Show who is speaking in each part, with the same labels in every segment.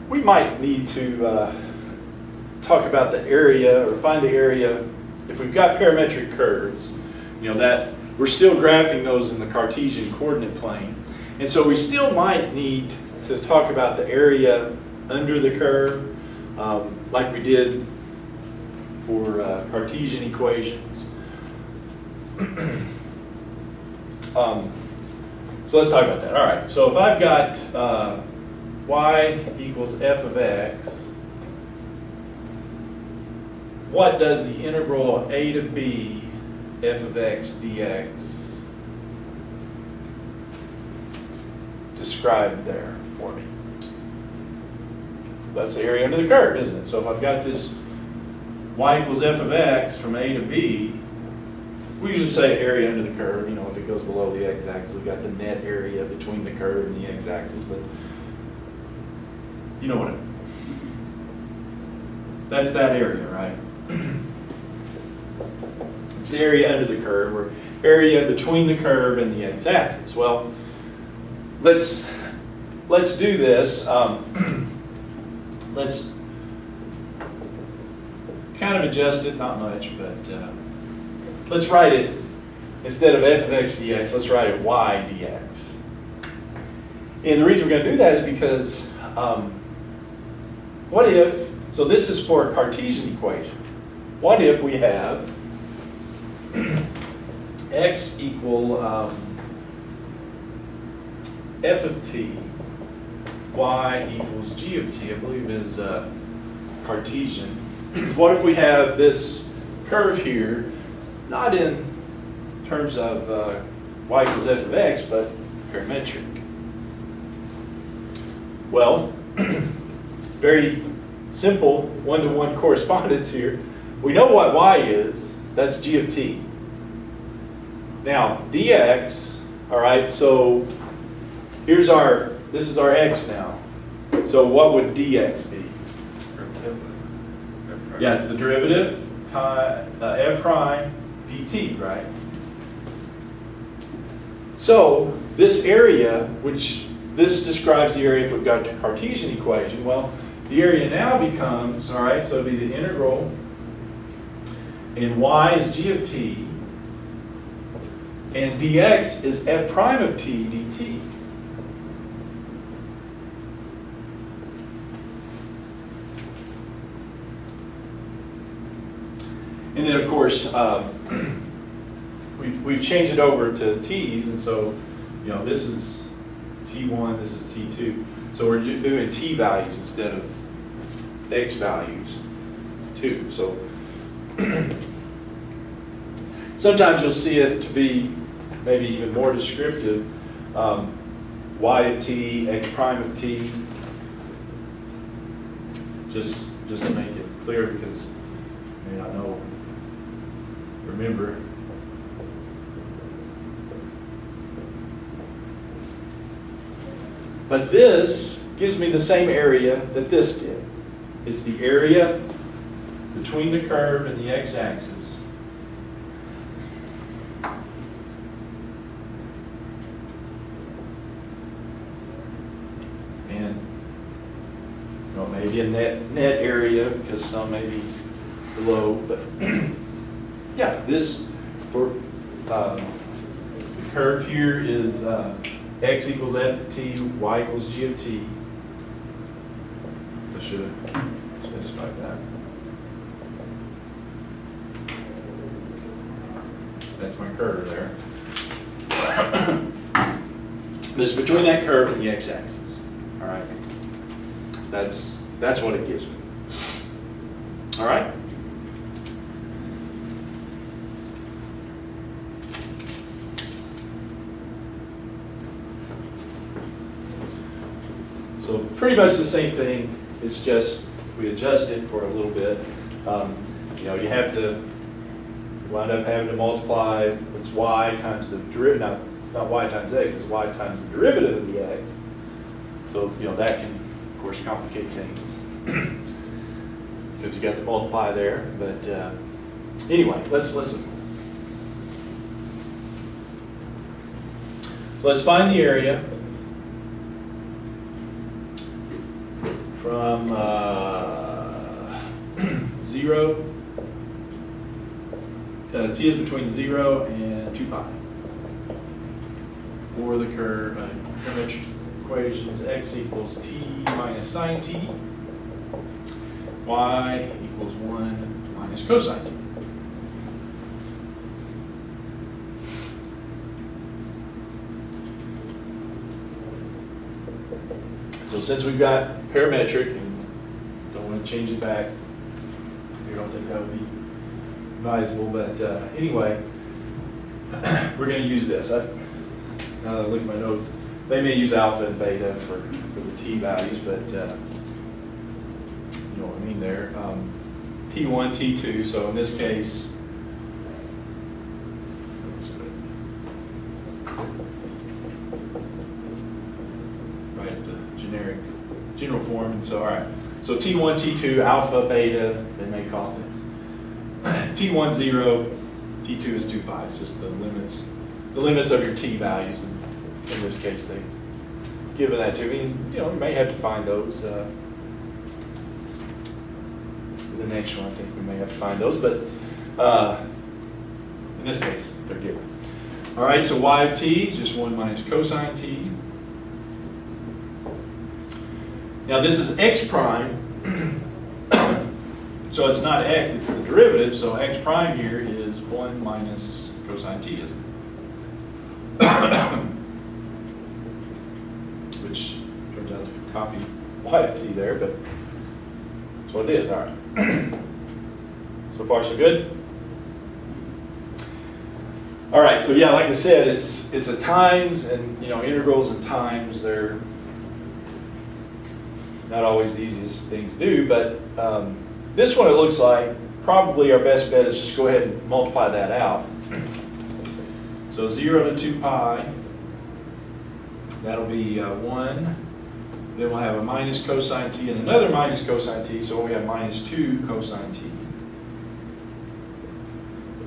Speaker 1: we might need to talk about the area or find the area. If we've got parametric curves, you know, that we're still graphing those in the Cartesian coordinate plane. And so we still might need to talk about the area under the curve, like we did for Cartesian equations. So let's talk about that. All right, so if I've got y equals f of x, what does the integral of a to b f of x dx describe there for me? That's the area under the curve, isn't it? So if I've got this y equals f of x from a to b, we usually say area under the curve. You know, if it goes below the x-axis, we've got the net area between the curve and the x-axis, but you know what I mean. That's that area, right? It's the area under the curve, or area between the curve and the x-axis. Well, let's do this. Let's kind of adjust it, not much, but let's write it, instead of f of x dx, let's write it y dx. And the reason we're going to do that is because what if, so this is for a Cartesian equation. What if we have x equal f of t, y equals g of t, I believe is Cartesian. What if we have this curve here, not in terms of y equals f of x, but parametric? Well, very simple one-to-one correspondence here. We know what y is, that's g of t. Now, dx, all right, so here's this is our x now. So what would dx be? Yeah, it's the derivative times f prime dt, right? So this area, which this describes the area if we've got a Cartesian equation, well, the area now becomes, all right, so it'd be the integral, and y is g of t, and dx is f prime of t dt. And then, of course, we've changed it over to t's, and so, you know, this is t1, this is t2. So we're doing t values instead of x values, too. So sometimes you'll see it to be maybe even more descriptive. Y of t, x prime of t, just to make it clear, because you may not know. Remember, but this gives me the same area that this did. It's the area between the curve and the x-axis. And, you know, maybe a net area, because some may be below, but yeah, this for the curve here is x equals f of t, y equals g of t. So I should have specified that. That's my curve there. This is between that curve and the x-axis. All right. That's what it gives me. All right. So pretty much the same thing. It's just we adjust it for a little bit. You know, you have to wind up having to multiply. It's y times the derivative. Now, it's not y times x. It's y times the derivative of the x. So you know that can, of course, complicate things because you got the multiply there. But anyway, let's listen. So let's find the area. from 0, t is between 0 and 2 pi. For the curve, parametric equations, x equals t minus sine t, y equals 1 minus cosine t. So since we've got parametric and don't want to change it back, I don't think that would be advisable, but anyway, we're going to use this. Now that I look at my notes, they may use alpha and beta for the t values, but you know what I mean there. T1, T2, so in this case, right, the general form, and so all right. So T1, T2, alpha, beta, they may call it. T1, 0, T2 is 2 pi. It's just the limits of your t values. And in this case, they've given that to me. And, you know, you may have to find those. The next one, I think we may have to find those, but in this case, they're given. All right, so y of t is just 1 minus cosine t. Now this is x prime, so it's not x, it's the derivative, so x prime here is 1 minus cosine t, isn't it? Which turns out to copy y of t there, but that's what it is, all right. So far so good? All right, so yeah, like I said, it's a times, and you know, integrals and times, they're not always the easiest thing to do, but this one it looks like probably our best bet is just go ahead and multiply that out. So 0 to 2 pi, that'll be 1. Then we'll have a minus cosine t and another minus cosine t, so we have minus 2 cosine t.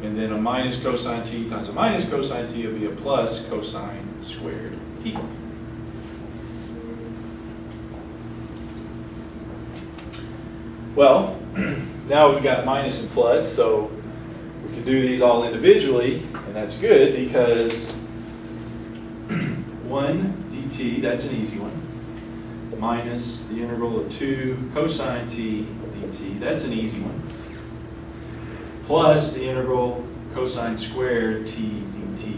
Speaker 1: And then a minus cosine t times a minus cosine t will be a plus cosine squared t. Well, now we've got minus and plus, so we can do these all individually, and that's good because 1 dt, that's an easy one, minus the integral of 2 cosine t dt, that's an easy one, plus the integral cosine squared t dt,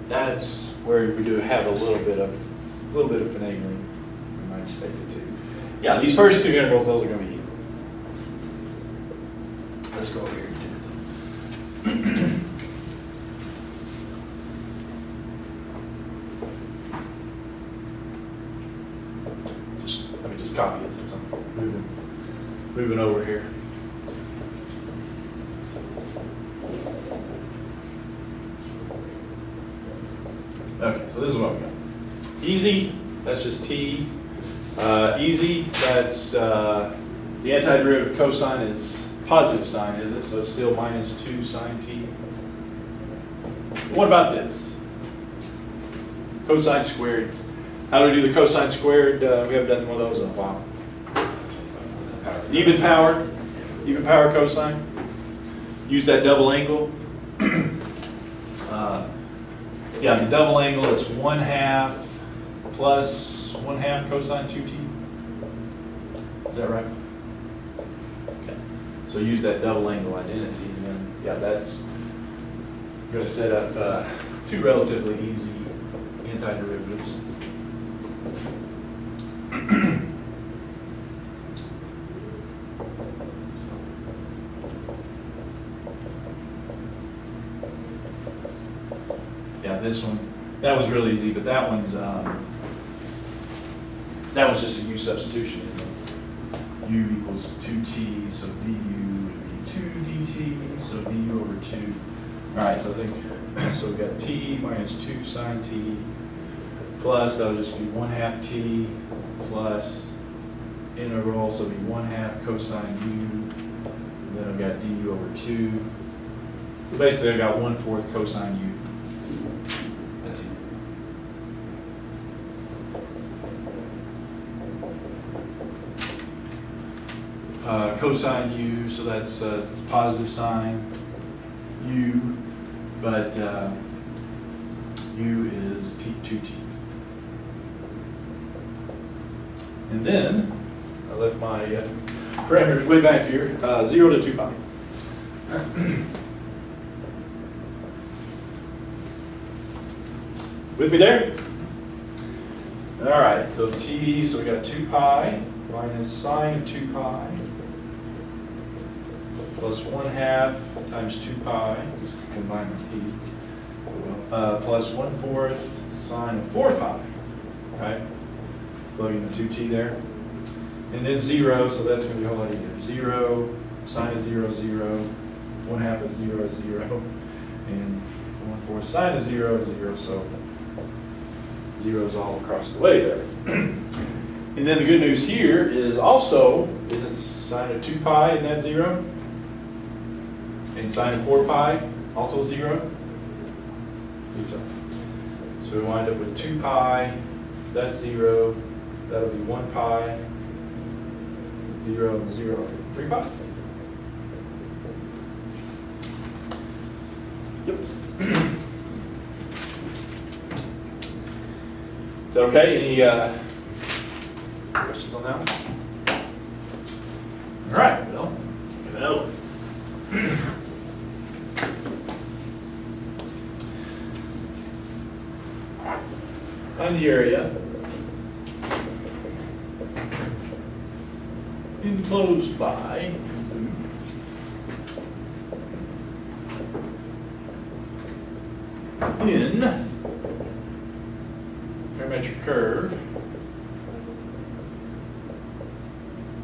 Speaker 1: that's where we do have a little bit of finagling, we might state it too. Yeah, these first two integrals, those are going to be easy. Let's go over here and do them. Let me just copy it since I'm moving over here. Okay, so this is what we got. Easy, that's just t. Easy, that's the antiderivative cosine is positive sign, is it? So it's still minus 2 sine t. What about this? Cosine squared. How do we do the cosine squared? We haven't done one of those in a while. Even power cosine. Use that double angle. Yeah, the double angle is 1/2 plus 1/2 cosine 2t. Is that right? Okay. So use that double angle identity, and then yeah, that's going to set up two relatively easy antiderivatives. Yeah, this one, that was really easy, but that one's that was just a u substitution, isn't it? U equals 2t, so du would be 2 dt, so du over 2. All right, so I think, so we've got t minus 2 sine t, plus that'll just be 1/2 t plus integral, so it'll be 1/2 cosine u, and then I've got du over 2. So basically I've got 1/4 cosine u. That's it. cosine u, so that's positive sine u, but u is 2t. And then, I left my parameters way back here, 0 to 2 pi. With me there? All right, so t, so we got 2 pi minus sine of 2 pi plus 1/2 times 2 pi, just combine with t, plus 1/4 sine of 4 pi, right? Plugging the 2t there. And then 0, so that's going to be a whole lot easier. 0, sine of 0, 0, 1/2 of 0 is 0, and 1/4 sine of 0 is 0, so zeros all across the way there. And then the good news here is also, isn't sine of 2 pi, isn't that 0? And sine of 4 pi, also 0? So we wind up with 2 pi, that's 0, that'll be 1 pi, 0 and 0, 3 pi. Yep. Is that okay? Any questions on that one? All right, well, give it over. Find the area enclosed by in parametric curve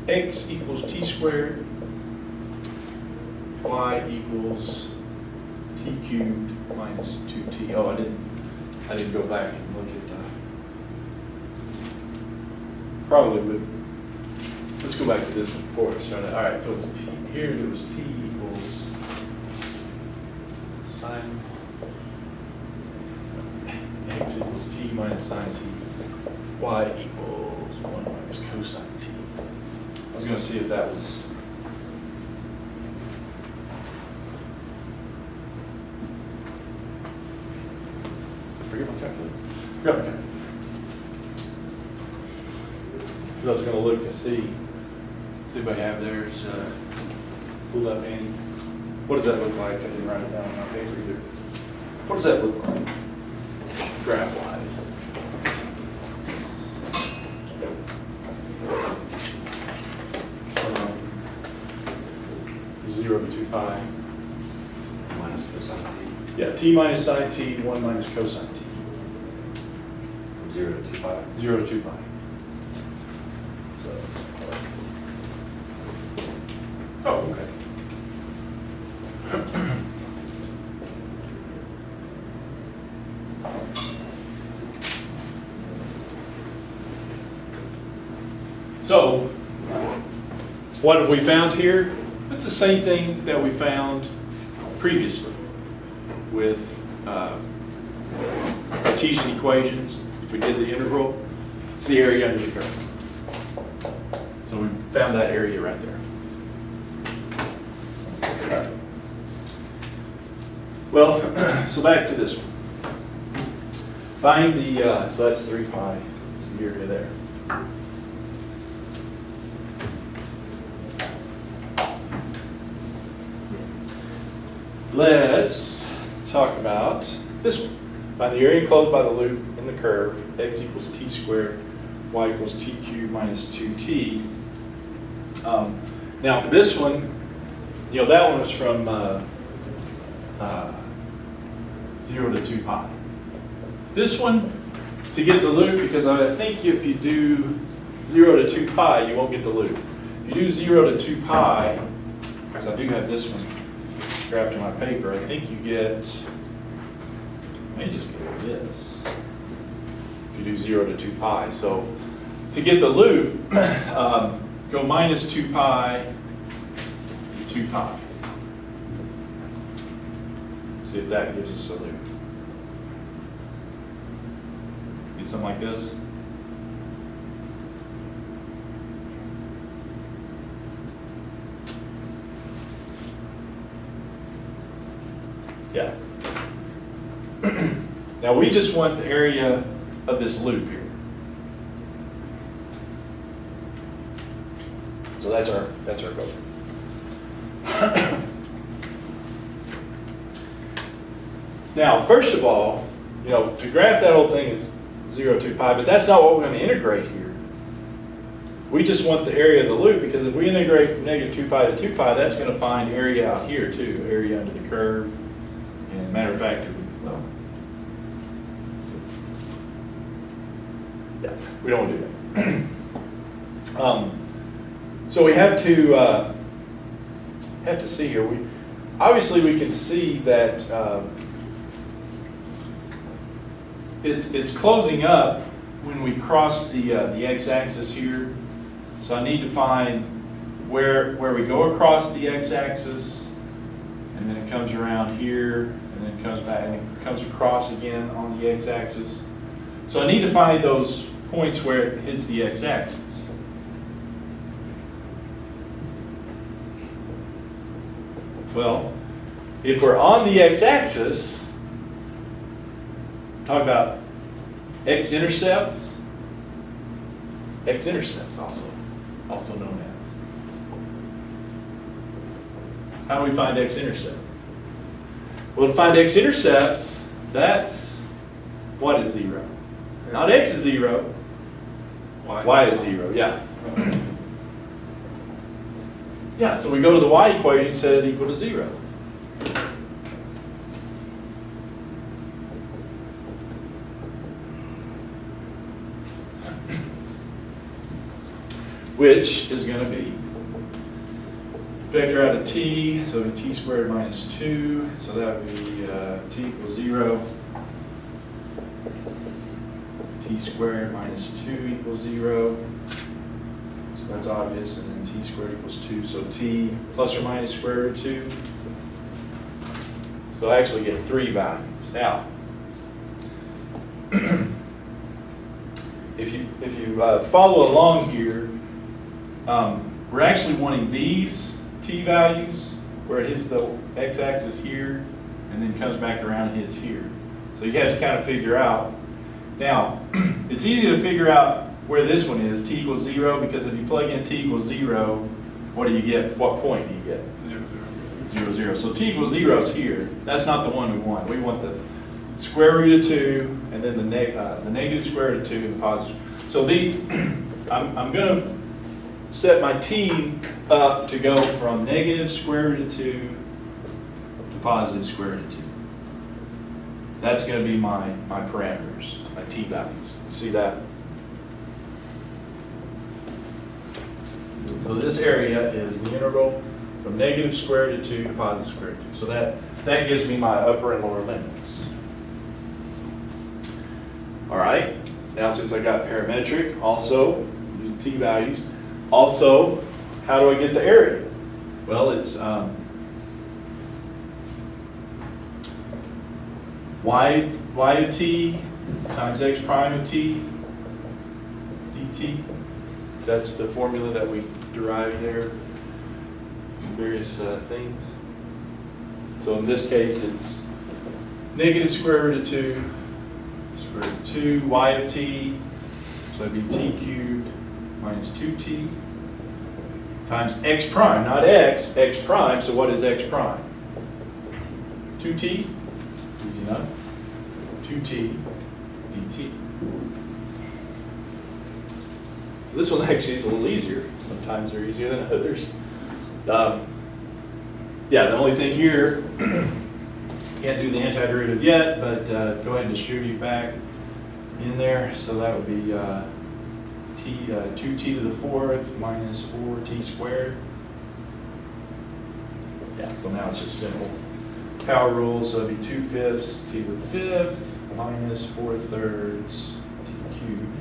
Speaker 1: x equals t squared, y equals t cubed minus 2t. Oh, I didn't go back and look at the, probably would, let's go back to this one first. All right, so it was t, here it was t equals sine, x equals t minus sine t, y equals 1 minus cosine t. I was going to see if that was, forget my calculator. Forgot my calculator. I was going to look to see if anybody have theirs pulled up handy. What does that look like? I didn't write it down on my paper either. What does that look like, graph-wise? 0 to 2 pi.
Speaker 2: Minus cosine t.
Speaker 1: Yeah, t minus sine t, 1 minus cosine t.
Speaker 2: From 0 to 2 pi.
Speaker 1: 0 to 2 pi. So. Oh, okay. So, what have we found here? It's the same thing that we found previously with Cartesian equations. If we did the integral, it's the area under the curve. So we found that area right there. Right. Well, so back to this one. Find the, so that's 3 pi, it's the area there. Let's talk about this one. Find the area enclosed by the loop in the curve, x equals t squared, y equals t cubed minus 2t. Now for this one, you know, that one was from 0 to 2 pi. This one, to get the loop, because I think if you do 0 to 2 pi, you won't get the loop. If you do 0 to 2 pi, because I do have this one graphed in my paper, I think you get, I may just get this, if you do 0 to 2 pi. So to get the loop, go minus 2 pi to 2 pi. See if that gives us a loop. Get something like this. Yeah. Now we just want the area of this loop here. So that's our goal. Now, first of all, to graph that whole thing is 0 to pi, but that's not what we're going to integrate here. We just want the area of the loop, because if we integrate from negative 2 pi to 2 pi, that's going to find area out here too, area under the curve. And matter of fact, well, yeah, we don't want to do that. So we have to see here. Obviously we can see that it's closing up when we cross the x-axis here. So I need to find where we go across the x-axis, and then it comes around here, and then it comes back, and it comes across again on the x-axis. So I need to find those points where it hits the x-axis. Well, if we're on the x-axis, talk about x-intercepts. X-intercepts also known as. How do we find x-intercepts? Well, to find x-intercepts, that's what is 0? Not x is 0. Y is 0, yeah. Yeah, so we go to the y equation, set it equal to 0. Which is going to be vector out of t, so it'll be t squared minus 2, so that would be t equals 0. T squared minus 2 equals 0. So that's obvious, and then t squared equals 2, so t plus or minus square root of 2. So I actually get 3 values. Now, if you follow along here, we're actually wanting these t values where it hits the x-axis here and then comes back around and hits here. So you have to kind of figure out. Now, it's easy to figure out where this one is, t equals 0, because if you plug in t equals 0, what do you get? What point do you get? 0, 0. So t equals 0 is here. That's not the one we want. We want the square root of 2 and then the negative square root of 2 and the positive. So I'm going to set my t up to go from negative square root of 2 to positive square root of 2. That's going to be my parameters, my t values. You see that? So this area is the integral from negative square root of 2 to positive square root of 2. So that gives me my upper and lower limits. All right. Now since I got parametric, also using t values, also, how do I get the area? Well, it's y of t times x prime of t dt. That's the formula that we derived there in various things. So in this case, it's negative square root of 2, square root of 2, y of t, so that'd be t cubed minus 2t times x prime, not x prime. So what is x prime? 2t, easy enough, 2t dt. This one actually is a little easier. Sometimes they're easier than others. Yeah, the only thing here, can't do the antiderivative yet, but go ahead and distribute back in there. So that would be 2t to the 4th minus 4t squared. Yeah, so now it's just simple power rule. So it'd be 2/5 t to the 5th minus 4/3 t cubed.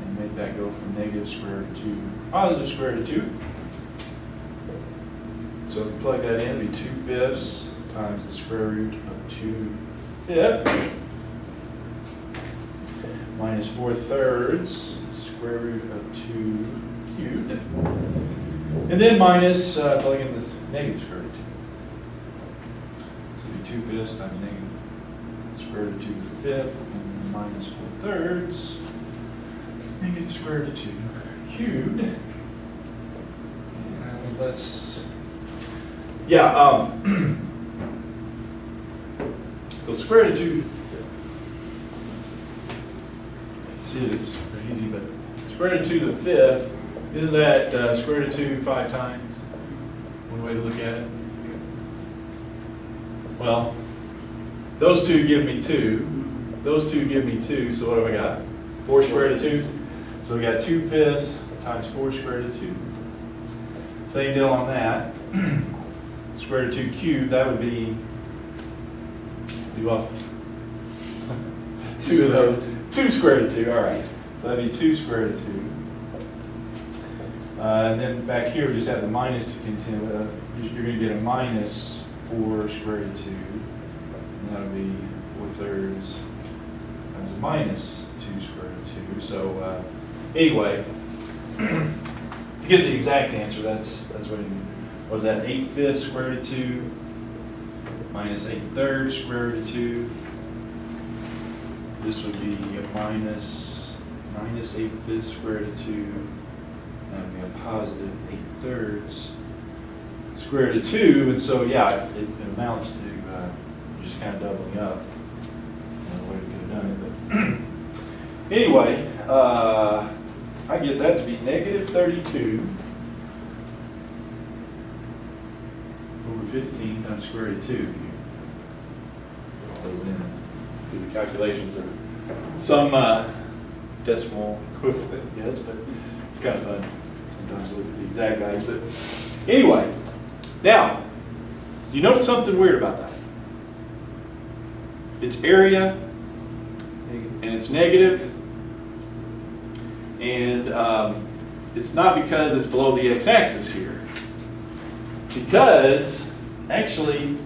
Speaker 1: And make that go from negative square root of 2 to positive square root of 2. So if you plug that in, it'd be 2/5 times the square root of 2/5 minus 4/3 square root of 2 cubed. And then minus, plug in the negative square root of 2. So it'd be 2/5 times negative square root of 2 to the 5th, and minus 4/3, negative square root of 2 cubed. And let's, yeah, so square root of 2, see it's pretty easy, but square root of 2 to the 5th, isn't that square root of 2 5 times? One way to look at it. Well, those two give me 2. Those two give me 2, so what have I got? 4 square root of 2. So we got 2/5 times 4 square root of 2. Same deal on that. Square root of 2 cubed, that would be, leave off 2 of those. 2 square root of 2, all right. So that'd be 2 square root of 2. And then back here, we just have the minus to contend with. You're going to get a minus 4 square root of 2. And that'll be 4/3 times a minus 2 square root of 2. So anyway, to get the exact answer, that's what you need. What is that? 8/5 square root of 2 minus 8/3 square root of 2. This would be a minus 8/5 square root of 2. That would be a positive 8/3 square root of 2. And so, yeah, it amounts to just kind of doubling up. Another way we could have done it. But anyway, I get that to be negative 32 over 15 times square root of 2. If you put all those in, do the calculations or some decimal equivalent, yes, but it's kind of fun sometimes to look at the exact values. But anyway, now, do you notice something weird about that? It's area, and it's negative, and it's not because it's below the x-axis here, because actually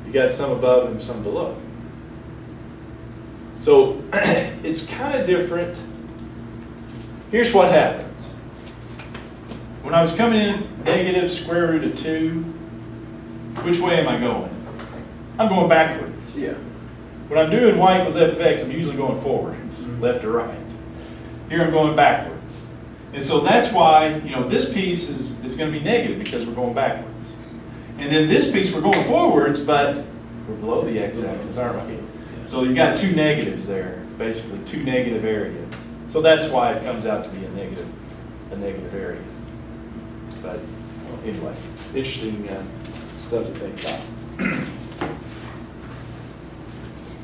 Speaker 1: you got some above and some below. So it's kind of different. Here's what happens. When I was coming in negative square root of 2, which way am I going? I'm going backwards.
Speaker 3: Yeah.
Speaker 1: When I'm doing y equals f of x, I'm usually going forwards, left to right. Here I'm going backwards. And so that's why, this piece is going to be negative because we're going backwards. And then this piece we're going forwards, but we're below the x-axis, aren't we? So you got 2 negatives there, basically 2 negative areas. So that's why it comes out to be a negative area. But anyway, interesting stuff to think about.